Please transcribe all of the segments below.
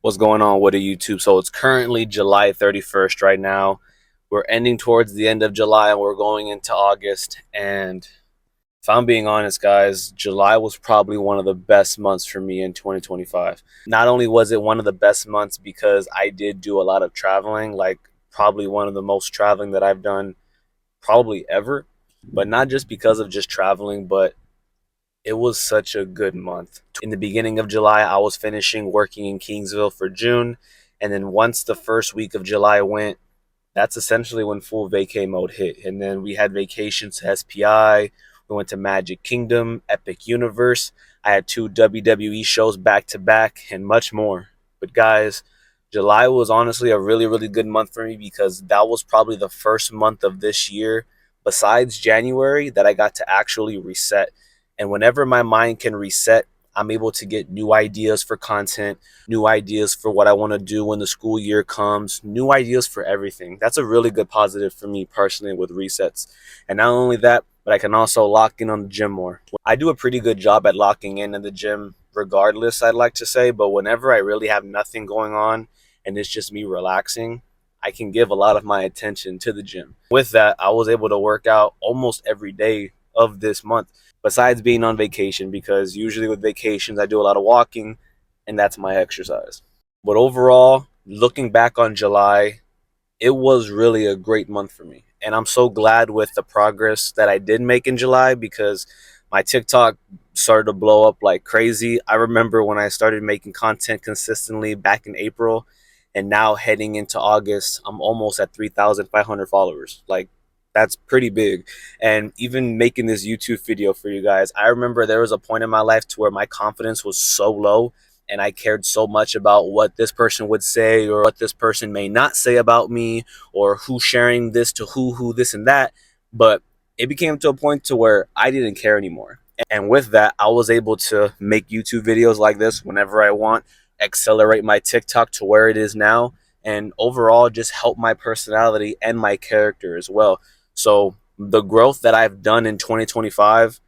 What's going on with the YouTube? So it's currently July 31st right now. We're ending towards the end of July and we're going into August. And if I'm being honest, guys, July was probably one of the best months for me in 2025. Not only was it one of the best months because I did do a lot of traveling, like probably one of the most traveling that I've done probably ever, but not just because of just traveling, but it was such a good month. In the beginning of July, I was finishing working in Kingsville for June. And then once the first week of July went, that's essentially when full vacay mode hit. And then we had vacations to SPI. We went to Magic Kingdom, Epic Universe. I had 2 WWE shows back to back and much more. But guys, July was honestly a really, really good month for me because that was probably the first month of this year, besides January, that I got to actually reset. And whenever my mind can reset, I'm able to get new ideas for content, new ideas for what I want to do when the school year comes, new ideas for everything. That's a really good positive for me personally with resets. And not only that, but I can also lock in on the gym more. I do a pretty good job at locking in the gym regardless, I'd like to say, but whenever I really have nothing going on and it's just me relaxing, I can give a lot of my attention to the gym. With that, I was able to work out almost every day of this month, besides being on vacation, because usually with vacations I do a lot of walking and that's my exercise. But overall, looking back on July, it was really a great month for me. And I'm so glad with the progress that I did make in July because my TikTok started to blow up like crazy. I remember when I started making content consistently back in April, and now heading into August, I'm almost at 3,500 followers. Like, that's pretty big. And even making this YouTube video for you guys, I remember there was a point in my life to where my confidence was so low and I cared so much about what this person would say or what this person may not say about me or who sharing this to who this and that. But it became to a point to where I didn't care anymore. And with that, I was able to make YouTube videos like this whenever I want, accelerate my TikTok to where it is now, and overall just help my personality and my character as well. So the growth that I've done in 2025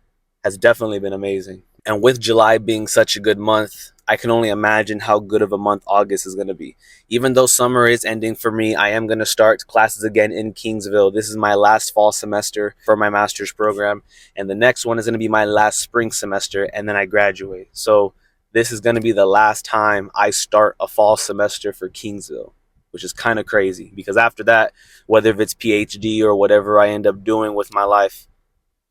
has definitely been amazing. And with July being such a good month, I can only imagine how good of a month August is going to be. Even though summer is ending for me, I am going to start classes again in Kingsville. This is my last fall semester for my master's program. And the next one is going to be my last spring semester, and then I graduate. So this is going to be the last time I start a fall semester for Kingsville, which is kind of crazy because after that, whether if it's PhD or whatever I end up doing with my life,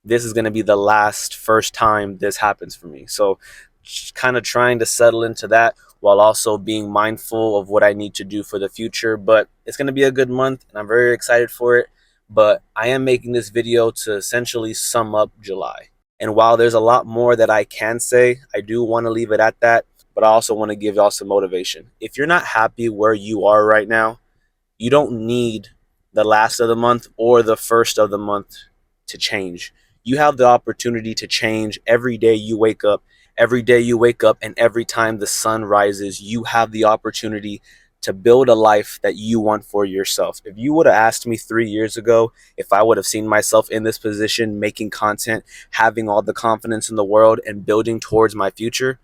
this is going to be the first time this happens for me. So just kind of trying to settle into that while also being mindful of what I need to do for the future. But it's going to be a good month and I'm very excited for it. But I am making this video to essentially sum up July. And while there's a lot more that I can say, I do want to leave it at that. But I also want to give y'all some motivation. If you're not happy where you are right now, you don't need the last of the month or the first of the month to change. You have the opportunity to change every day you wake up. Every day you wake up and every time the sun rises, you have the opportunity to build a life that you want for yourself. If you would have asked me 3 years ago if I would have seen myself in this position, making content, having all the confidence in the world and building towards my future,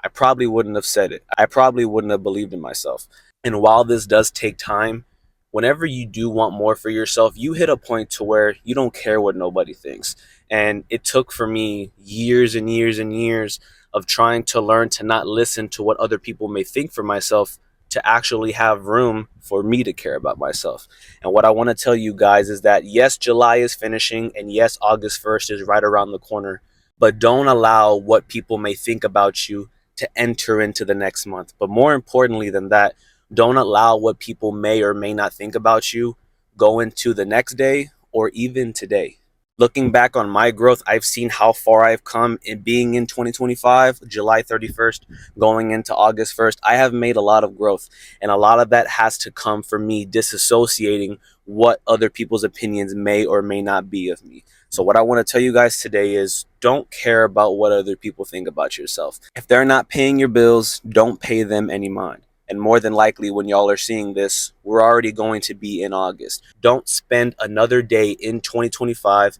I probably wouldn't have said it. I probably wouldn't have believed in myself. And while this does take time, whenever you do want more for yourself, you hit a point to where you don't care what nobody thinks. And it took for me years and years and years of trying to learn to not listen to what other people may think for myself to actually have room for me to care about myself. And what I want to tell you guys is that yes, July is finishing and yes, August 1st is right around the corner, but don't allow what people may think about you to enter into the next month. But more importantly than that, don't allow what people may or may not think about you go into the next day or even today. Looking back on my growth, I've seen how far I've come in being in 2025, July 31st, going into August 1st. I have made a lot of growth, and a lot of that has to come from me disassociating what other people's opinions may or may not be of me. So what I want to tell you guys today is don't care about what other people think about yourself. If they're not paying your bills, don't pay them any mind. And more than likely, when y'all are seeing this, we're already going to be in August. Don't spend another day in 2025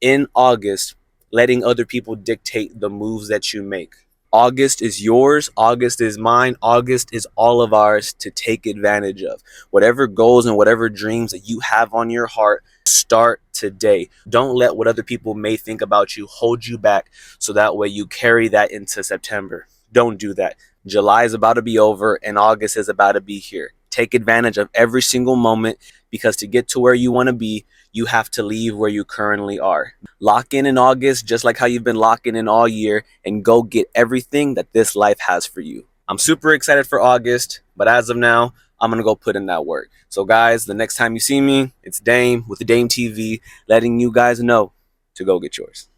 in August letting other people dictate the moves that you make. August is yours. August is mine. August is all of ours to take advantage of. Whatever goals and whatever dreams that you have on your heart, start today. Don't let what other people may think about you hold you back so that way you carry that into September. Don't do that. July is about to be over and August is about to be here. Take advantage of every single moment because to get to where you want to be, you have to leave where you currently are. Lock in August, just like how you've been locking in all year, and go get everything that this life has for you. I'm super excited for August, but as of now, I'm going to go put in that work. So guys, the next time you see me, it's Dame with the Dame TV letting you guys know to go get yours.